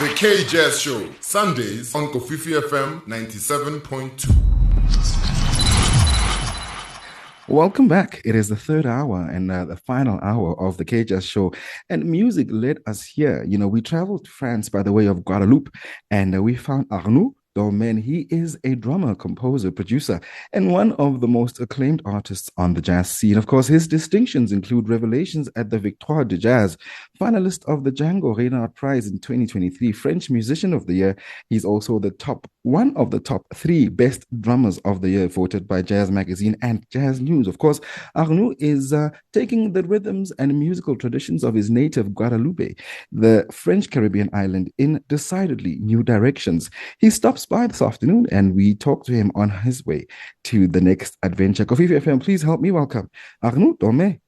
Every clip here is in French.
The K-Jazz Show, Sundays on Kofifi FM 97.2. Welcome back. It is the third hour and the final hour of the K-Jazz Show. And music led us here. You know, we traveled to France by the way of Guadeloupe, and we found Arnaud Dolmen. He is a drummer, composer, producer, and one of the most acclaimed artists on the jazz scene. Of course, his distinctions include revelations at the Victoires du Jazz, finalist of the Django Reinhardt Prize in 2023, French Musician of the Year. He's also one of the top 3 best drummers of the year, voted by Jazz Magazine and Jazz News. Of course, Arnaud is taking the rhythms and musical traditions of his native Guadeloupe, the French Caribbean island, in decidedly new directions. He stops by this afternoon and we talk to him on his way to the next adventure. Kofifi FM, please help me welcome Arnaud Dolmen.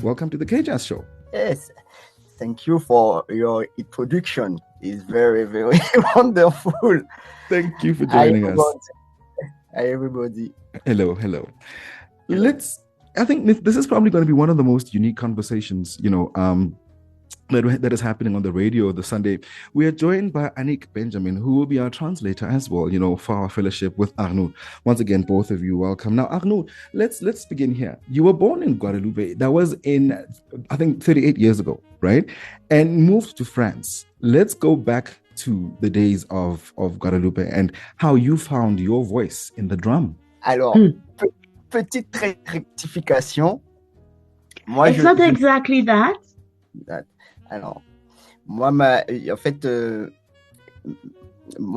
Welcome to the K-Jazz Show. Yes, thank you for your introduction. It's very, very wonderful. Thank you for joining us. Hi, everybody. Hello. I think this is probably going to be one of the most unique conversations, that is happening on the radio this Sunday. We are joined by Anik Benjamin, who will be our translator as well, for our fellowship with Arnaud. Once again, both of you, welcome. Now, Arnaud, let's begin here. You were born in Guadeloupe. That was in, I think, 38 years ago, right? And moved to France. Let's go back to the days of Guadeloupe and how you found your voice in the drum. Alors, petite rectification. It's not exactly that. Alors, moi,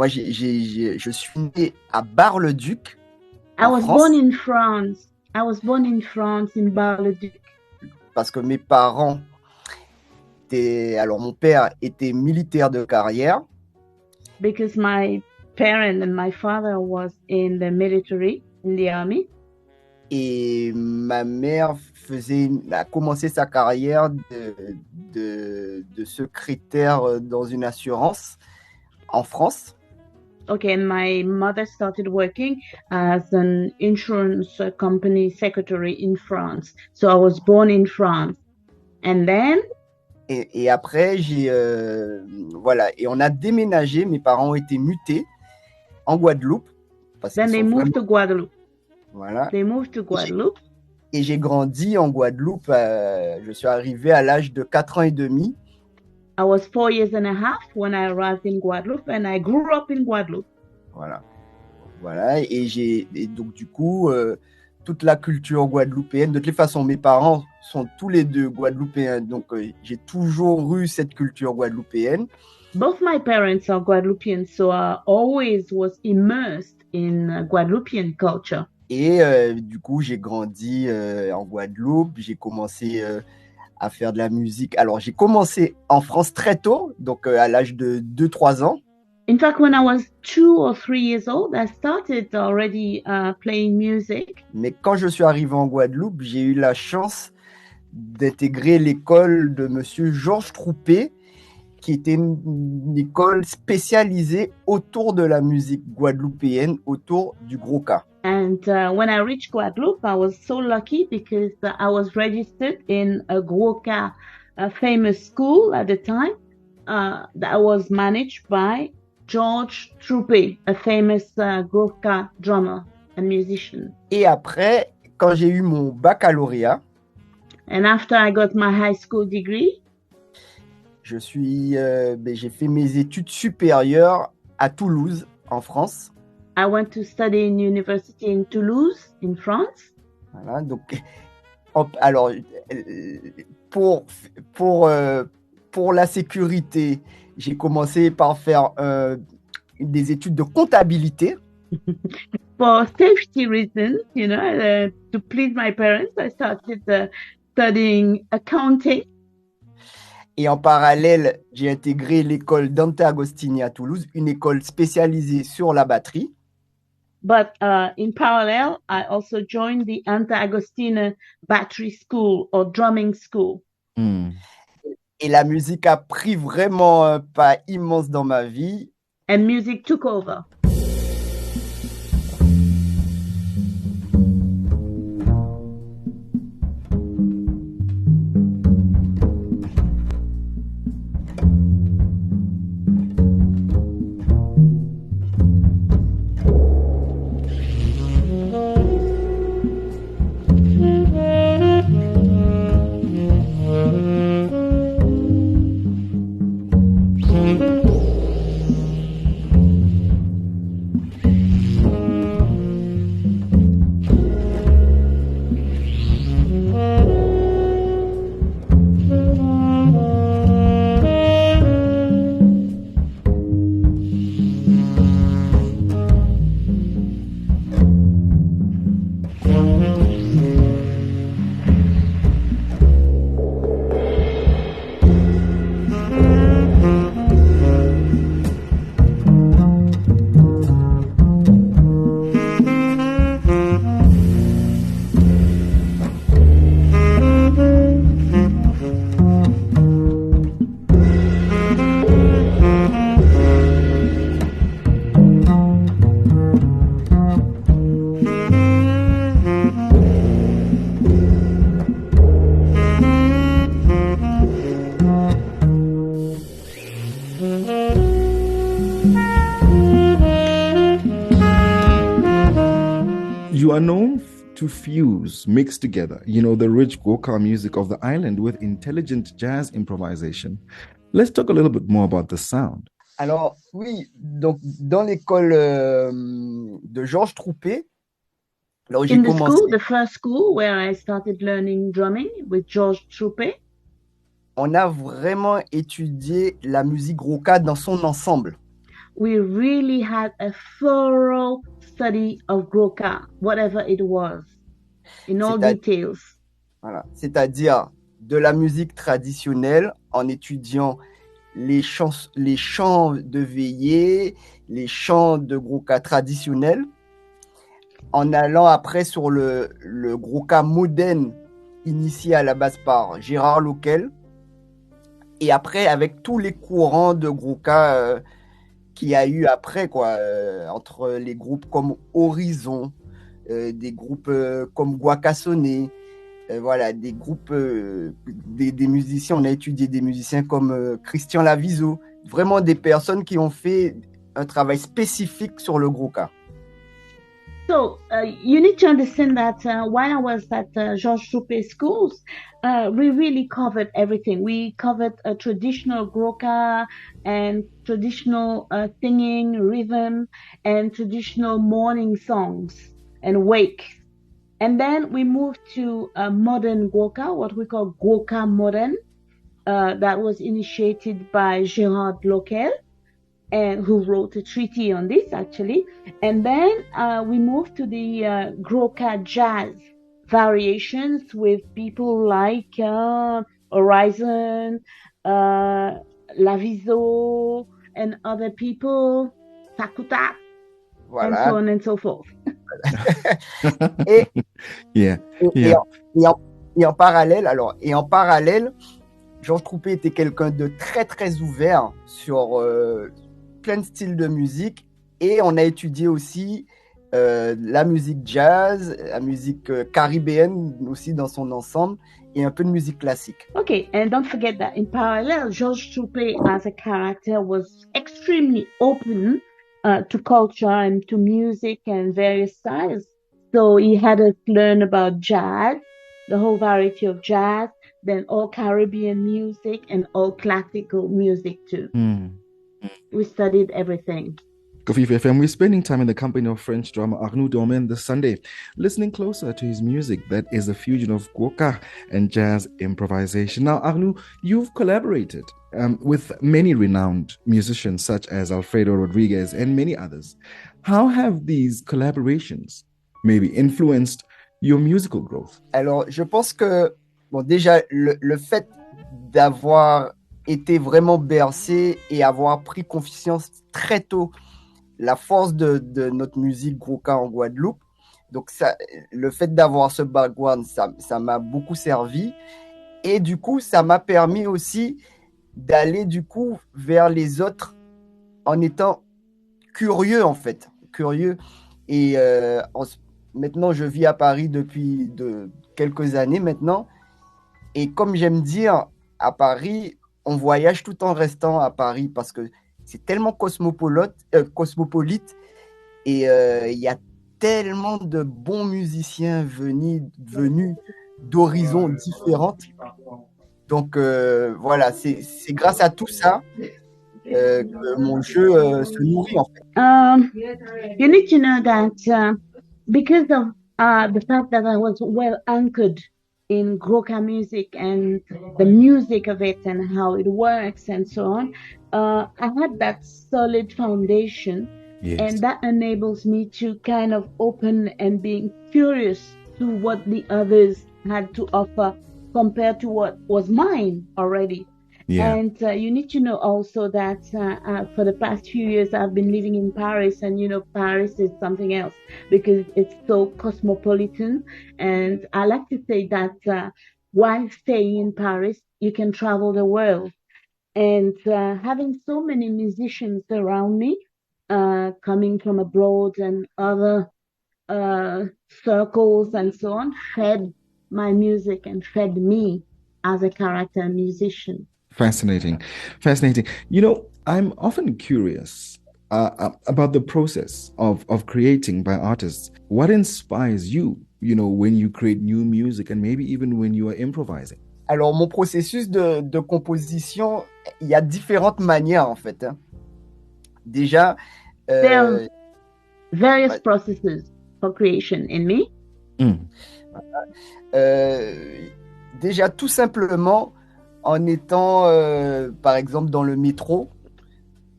je suis né à Bar-le-Duc. I was born in France. In Bar-le-Duc. Parce que mes parents mon père était militaire de carrière. Because my parent and my father was in the military, in the army. Et ma mère a commencé sa carrière de secrétaire dans une assurance en France. Okay, and my mother started working as an insurance company secretary in France. So I was born in France. And then? Et après, et on a déménagé, mes parents ont été mutés en Guadeloupe. Then they moved to Guadeloupe. Voilà. They moved to Guadeloupe. Et j'ai grandi en Guadeloupe. Je suis arrivé à l'âge de 4 ans et demi. I was 4 years and a half when I arrived in Guadeloupe, and I grew up in Guadeloupe. Voilà. Et donc du coup, toute la culture guadeloupéenne. De toute façon, mes parents sont tous les deux guadeloupéens, donc j'ai toujours eu cette culture guadeloupéenne. Both my parents are Guadeloupean, so I always was immersed in Guadeloupean culture. Et du coup, j'ai grandi en Guadeloupe. J'ai commencé à faire de la musique. Alors, j'ai commencé en France très tôt, donc à l'âge de 2-3 ans. In fact, when I was 2 or 3 years old, I started already playing music. Mais quand je suis arrivé en Guadeloupe, j'ai eu la chance d'intégrer l'école de Monsieur Georges Troupé, qui était une école spécialisée autour de la musique guadeloupéenne, autour du gros cas. And when I reached Guadeloupe, I was so lucky because I was registered in a Gwoka, a famous school at the time that was managed by George Troupé, a famous Gwoka drummer and musician. Et après, quand j'ai eu mon baccalauréat, and after I got my high school degree, j'ai fait mes études supérieures à Toulouse, en France. I went to study in university in Toulouse, in France. Voilà, donc, alors, pour la sécurité, j'ai commencé par faire des études de comptabilité. For safety reasons, you know, to please my parents, I started studying accounting. Et en parallèle, j'ai intégré l'école Dante Agostini à Toulouse, une école spécialisée sur la batterie. But in parallel, I also joined the Anta Agostina Battery School or Drumming School. Et la musique a pris vraiment un pas immense dans ma vie. And music took over. You are known to fuse, mix together, you know, the rich Gwoka music of the island with intelligent jazz improvisation. Let's talk a little bit more about the sound. Alors, oui, donc dans l'école de Georges Troupé, là où j'ai commencé, school, the first school where I started learning drumming with George Troupé, on a vraiment étudié la musique Gwoka dans son ensemble. we really had a thorough study of Gwoka, whatever it was, in all details. Voilà, c'est-à-dire de la musique traditionnelle en étudiant les chants de veillée, les chants de Gwoka traditionnels, en allant après sur le Gwoka moderne initié à la base par Gérard Loquel, et après avec tous les courants de Gwoka qu'il y a eu après, quoi, entre les groupes comme Horizon, des groupes comme Guacassonné, voilà, des groupes, des musiciens. On a étudié des musiciens comme Christian Laviso, vraiment des personnes qui ont fait un travail spécifique sur le Gwoka. So you need to understand that while I was at Georges Troupé schools, we really covered everything. We covered traditional Gwoka and traditional singing, rhythm, and traditional morning songs and wakes. And then we moved to modern Gwoka, what we call Gwoka modern. That was initiated by Gérard Loquel, and who wrote a treaty on this actually. And then we moved to the Gwoka jazz variations with people like Horizon, Laviso, and other people, Takuta, and so on and so forth. Et, Yeah. et en parallèle, Georges Troupé était quelqu'un de très très ouvert sur plein de styles de musique, et on a étudié aussi la musique jazz, la musique caribéenne aussi dans son ensemble, et un peu de musique classique. Okay, and don't forget that in parallel, Georges Troupé as a character was extremely open to culture and to music and various styles. So he had us learn about jazz, the whole variety of jazz, then all Caribbean music and all classical music too. We studied everything. Kofifi FM, we're spending time in the company of French drummer Arnaud Dolmen this Sunday, listening closer to his music that is a fusion of Gwoka and jazz improvisation. Now, Arnaud, you've collaborated with many renowned musicians such as Alfredo Rodriguez and many others. How have these collaborations maybe influenced your musical growth? Alors, je pense que, bon, déjà, le fait d'avoir été vraiment bercé et avoir pris conscience très tôt la force de notre musique Gwoka en Guadeloupe. Donc, ça, le fait d'avoir ce background, ça m'a beaucoup servi. Et du coup, ça m'a permis aussi d'aller du coup vers les autres en étant curieux, en fait. Curieux. Et maintenant, je vis à Paris depuis quelques années maintenant. Et comme j'aime dire, à Paris, on voyage tout en restant à Paris parce que c'est tellement cosmopolite et il y a tellement de bons musiciens venus d'horizons différents. Donc voilà, c'est grâce à tout ça que mon jeu se nourrit en fait. You need to know that because of the fact that I was well anchored in Gwoka music and the music of it and how it works and so on, I had that solid foundation. Yes. And that enables me to kind of open and being curious to what the others had to offer compared to what was mine already. Yeah. And you need to know also that for the past few years I've been living in Paris, and you know Paris is something else because it's so cosmopolitan. And I like to say that while staying in Paris, you can travel the world. And having so many musicians around me, coming from abroad and other circles and so on, fed my music and fed me as a character musician. Fascinating. You know, I'm often curious about the process of creating by artists. What inspires you, you know, when you create new music and maybe even when you are improvising? Alors, mon processus de composition, il y a différentes manières en fait. Hein. Déjà, there are various processes for creation in me. Déjà, tout simplement, en étant, par exemple, dans le métro,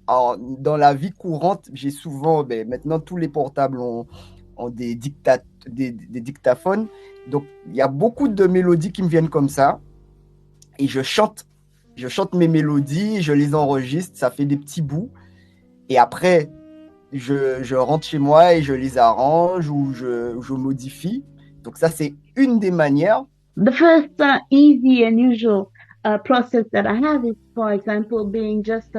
dans la vie courante, j'ai souvent, maintenant tous les portables ont des dictaphones, donc il y a beaucoup de mélodies qui me viennent comme ça, et je chante mes mélodies, je les enregistre, ça fait des petits bouts, et après, je rentre chez moi et je les arrange ou je modifie. Donc ça, c'est une des manières. The first easy and usual process that I have is, for example, being just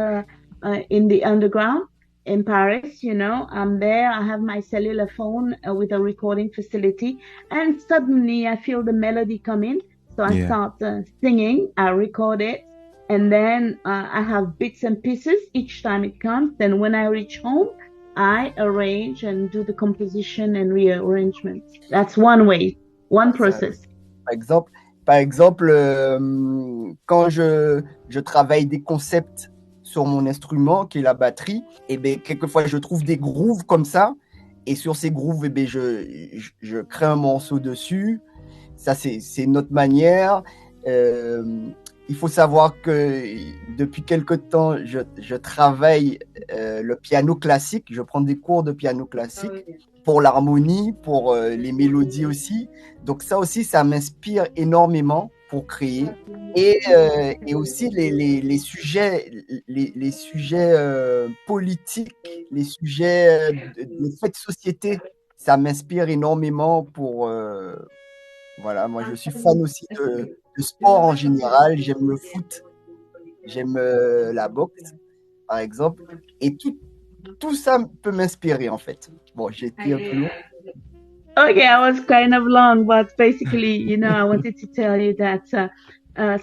in the underground in Paris. You know, I'm there, I have my cellular phone with a recording facility, and suddenly I feel the melody come in. So I start singing, I record it, and then I have bits and pieces each time it comes. Then when I reach home, I arrange and do the composition and rearrangement. That's one way, one process. Par exemple, quand je travaille des concepts sur mon instrument, qui est la batterie, et bien quelquefois je trouve des grooves comme ça, Et sur ces grooves, eh bien, je crée un morceau dessus. Ça, c'est notre manière. Il faut savoir que depuis quelque temps, je travaille le piano classique. Je prends des cours de piano classique pour l'harmonie, pour les mélodies aussi. Donc ça aussi, ça m'inspire énormément pour créer. Et aussi les sujets, les sujets politiques, les sujets de faits de société, ça m'inspire énormément pour... voilà, moi je suis fan aussi de sport en général. J'aime le foot, j'aime la boxe, par exemple. Et tout ça peut m'inspirer, en fait. Bon, j'ai été un peu long. Okay, I was kind of long, but basically, you know, I wanted to tell you that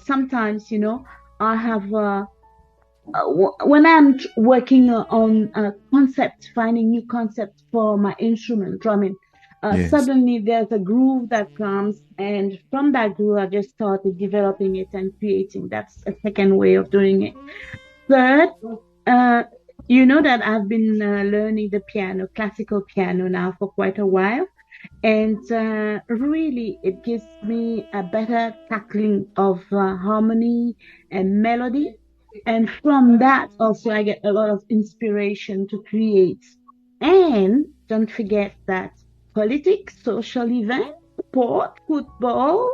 sometimes, you know, I have when I'm working on a concept, finding new concepts for my instrument, drumming. Yes. Suddenly there's a groove that comes, and from that groove, I just started developing it and creating. That's a second way of doing it. Third, you know that I've been learning the piano, classical piano now for quite a while. And really, it gives me a better tackling of harmony and melody. And from that, also, I get a lot of inspiration to create. And don't forget that politics, social events, sport, football,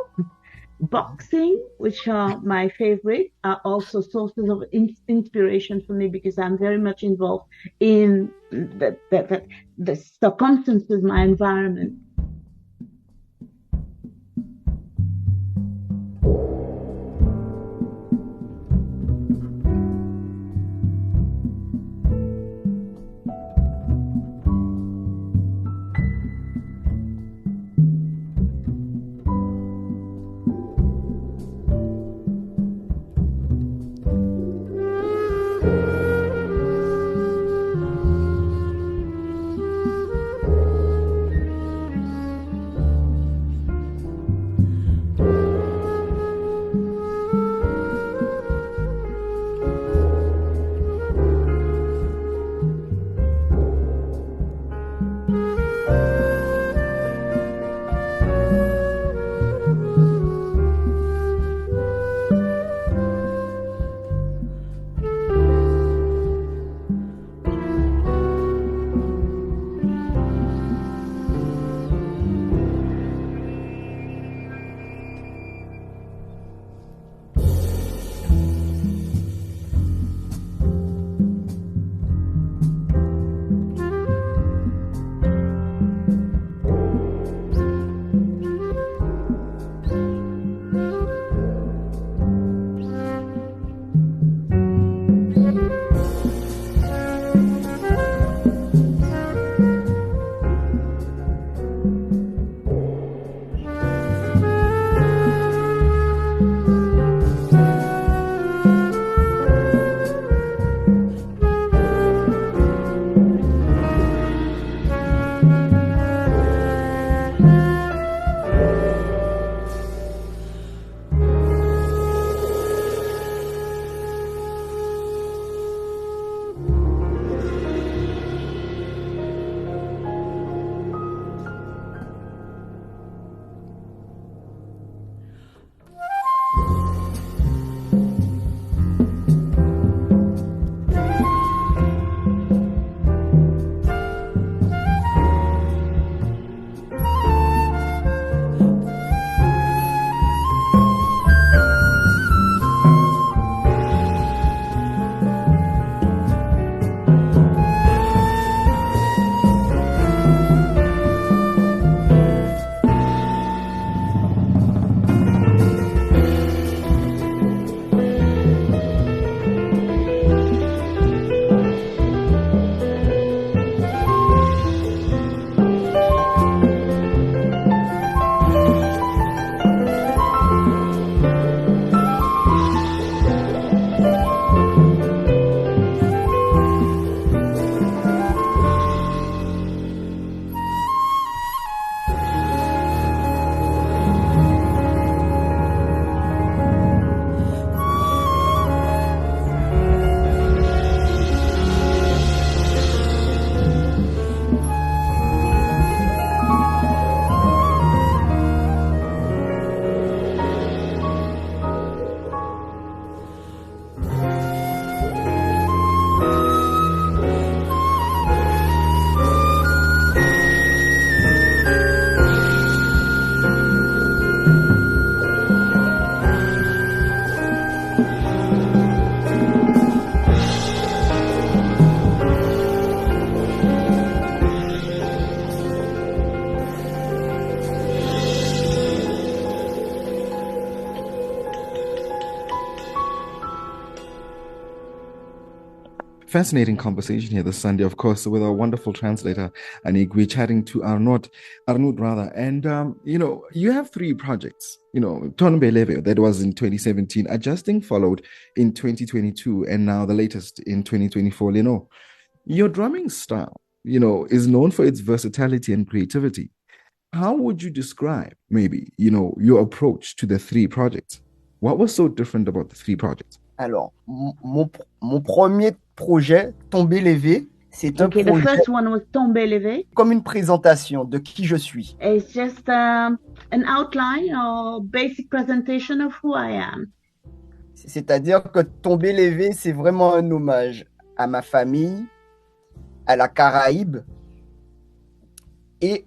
boxing, which are my favorite, are also sources of inspiration for me because I'm very much involved in the circumstances, my environment. Fascinating conversation here this Sunday, of course, with our wonderful translator, Anik. We're chatting to Arnaud rather. And, you have three projects. Tombe Leve, that was in 2017. Adjusting followed in 2022. And now the latest in 2024, Leno. Your drumming style, is known for its versatility and creativity. How would you describe, maybe, your approach to the three projects? What was so different about the three projects? Alors, mon premier projet, Tomber Lévé, c'est un projet... The first one was Tomber Lévé. Comme une présentation de qui je suis. It's just an outline or basic presentation of who I am. C'est-à-dire que Tomber Lévé, c'est vraiment un hommage à ma famille, à la Caraïbe et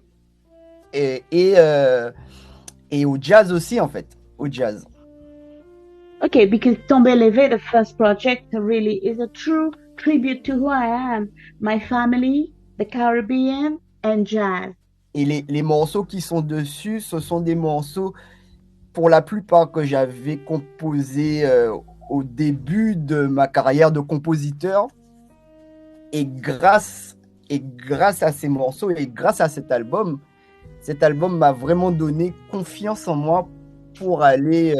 au jazz aussi, en fait, au jazz. Okay, because Tombe Lévé, the first project, really is a true tribute to who I am, my family, the Caribbean, and jazz. Et les morceaux qui sont dessus, ce sont des morceaux, pour la plupart, que j'avais composés au début de ma carrière de compositeur. Et grâce à ces morceaux et grâce à cet album m'a vraiment donné confiance en moi pour aller...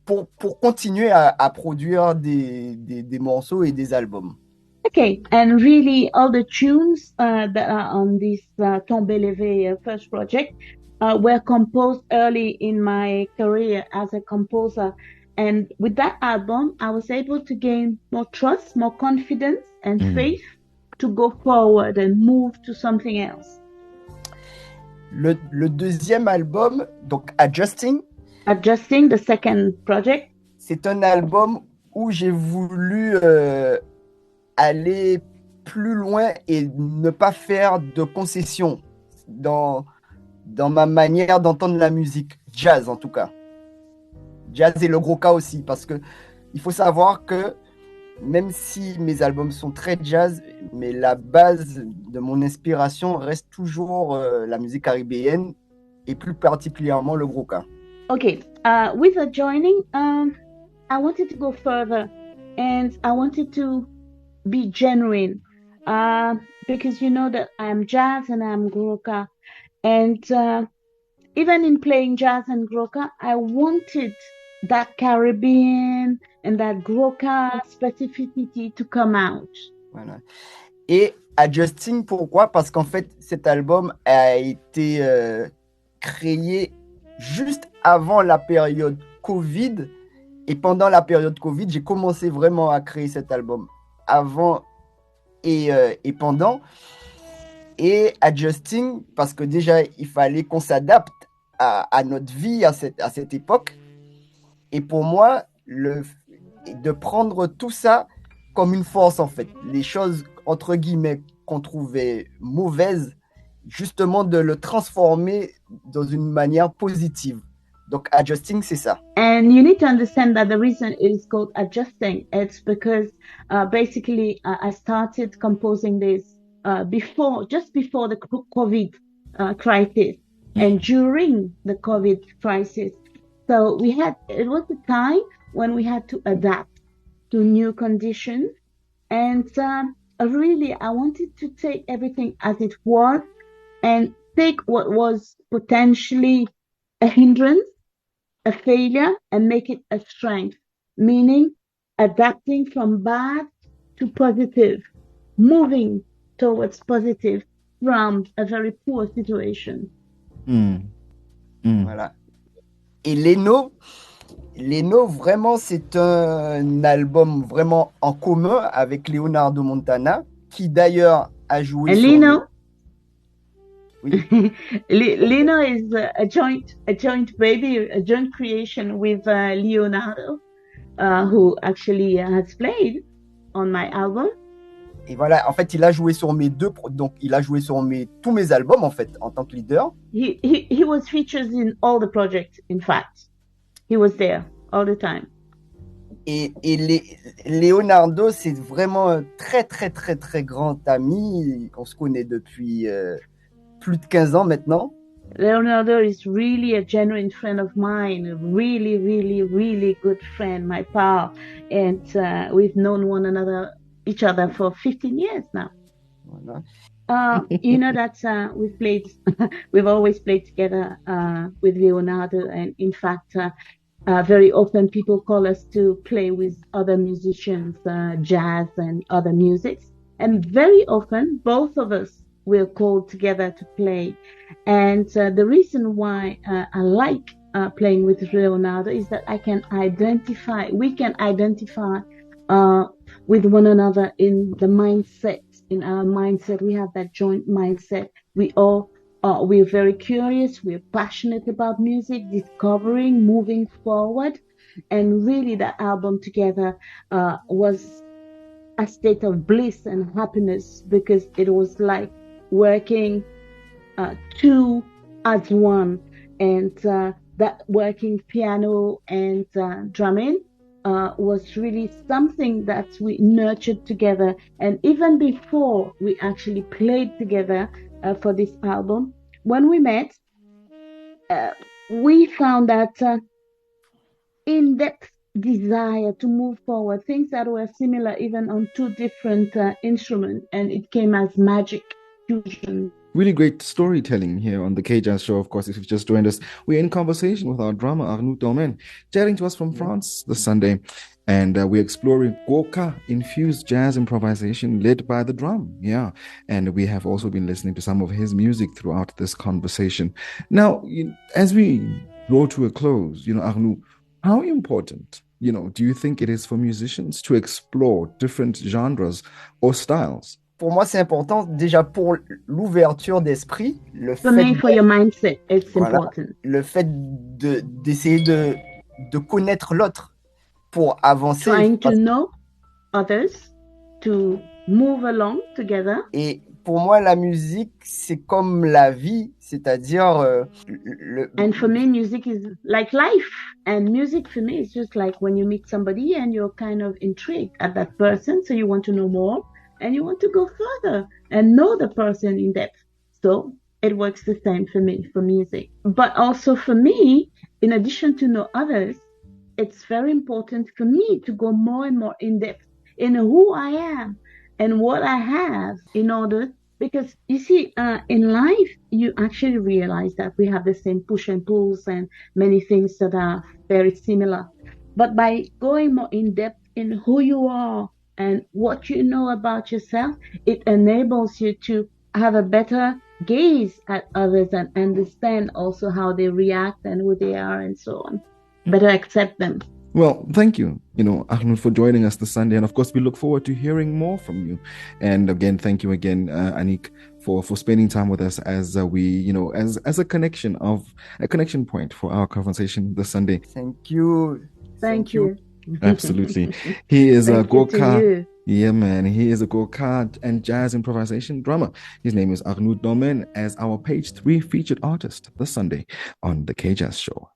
Pour continuer à produire des morceaux et des albums. Okay, and really all the tunes that are on this Tombe Lévé first project were composed early in my career as a composer. And with that album, I was able to gain more trust, more confidence and faith to go forward and move to something else. Le deuxième album, donc Adjusting, the second project. C'est un album où j'ai voulu aller plus loin et ne pas faire de concessions dans ma manière d'entendre la musique, jazz en tout cas. Jazz et le gros cas aussi, parce que il faut savoir que même si mes albums sont très jazz, mais la base de mon inspiration reste toujours la musique caribéenne et plus particulièrement le gros cas. Okay, with adjoining, I wanted to go further and I wanted to be genuine because you know that I'm jazz and I'm Goroka. And even in playing jazz and Goroka, I wanted that Caribbean and that Goroka specificity to come out. Voilà. Et Adjusting, pourquoi? Parce qu'en fait, cet album a été créé juste avant la période Covid. Et pendant la période Covid, j'ai commencé vraiment à créer cet album. Avant et pendant. Et Adjusting, parce que déjà, il fallait qu'on s'adapte à notre vie à cette époque. Et pour moi, de prendre tout ça comme une force, en fait. Les choses, entre guillemets, qu'on trouvait mauvaises, justement de le transformer dans une manière positive. Donc, Adjusting, c'est ça. And you need to understand that the reason it is called Adjusting, it's because basically I started composing this just before the COVID crisis and during the COVID crisis. So it was a time when we had to adapt to new conditions. And really, I wanted to take everything as it was and take what was potentially a hindrance, a failure, and make it a strength, meaning adapting from bad to positive, moving towards positive from a very poor situation. Voilà. Et Leno, vraiment, c'est un album vraiment en commun avec Leonardo Montana, qui d'ailleurs a joué sur... Leno, oui. Leno is a joint baby, a joint creation with Leonardo, who actually has played on my album. Et voilà, en fait, il a joué sur tous mes albums, en fait, en tant que leader. He was featured in all the projects, in fact. He was there all the time. Et Leonardo, c'est vraiment un très, très, très, très grand ami. On se connaît depuis plus de 15 ans maintenant. Leonardo is really a genuine friend of mine, a really, really, really good friend, my pal. And we've known one another each other for 15 years now. Voilà. You know that we've always played together with Leonardo, and in fact, very often people call us to play with other musicians, jazz and other musics, and very often both of us we're called together to play. And the reason why I like playing with Leonardo is that we can identify with one another in the mindset, in our mindset. We have that joint mindset. We're very curious, we're passionate about music, discovering, moving forward. And really that album together was a state of bliss and happiness, because it was like working two as one, and that working piano and drumming was really something that we nurtured together. And even before we actually played together for this album, when we met, we found that in-depth desire to move forward, things that were similar even on two different instruments, and it came as magic fusion. Really great storytelling here on the K-Jazz Show. Of course, if you've just joined us, we're in conversation with our drummer, Arnaud Dolmen, chatting to us from France this Sunday. And we're exploring Goka-infused jazz improvisation led by the drum. Yeah. And we have also been listening to some of his music throughout this conversation. Now, as we draw to a close, Arnaud, how important, do you think it is for musicians to explore different genres or styles? Pour moi, c'est important déjà pour l'ouverture d'esprit. For me, for your mindset, it's important. Le fait d'essayer de connaître l'autre pour avancer. Trying to know others, to move along together. Et pour moi, la musique, c'est comme la vie, c'est-à-dire... And for me, music is like life. And music for me is just like when you meet somebody and you're kind of intrigued at that person, so you want to know more. And you want to go further and know the person in depth. So it works the same for me, for music. But also for me, in addition to know others, it's very important for me to go more and more in depth in who I am and what I have in order, because you see, in life, you actually realize that we have the same push and pulls and many things that are very similar. But by going more in depth in who you are, and what you know about yourself, it enables you to have a better gaze at others and understand also how they react and who they are and so on. Better accept them. Well, thank you, Arnaud, for joining us this Sunday. And of course, we look forward to hearing more from you. And again, thank you again, Anik, for spending time with us as we, as a connection point for our conversation this Sunday. Thank you. Thank you. Absolutely. He is a Goka. Yeah, man. He is a Goka and jazz improvisation drummer. His name is Arnaud Dolmen, as our page 3 featured artist this Sunday on the K-Jazz Show.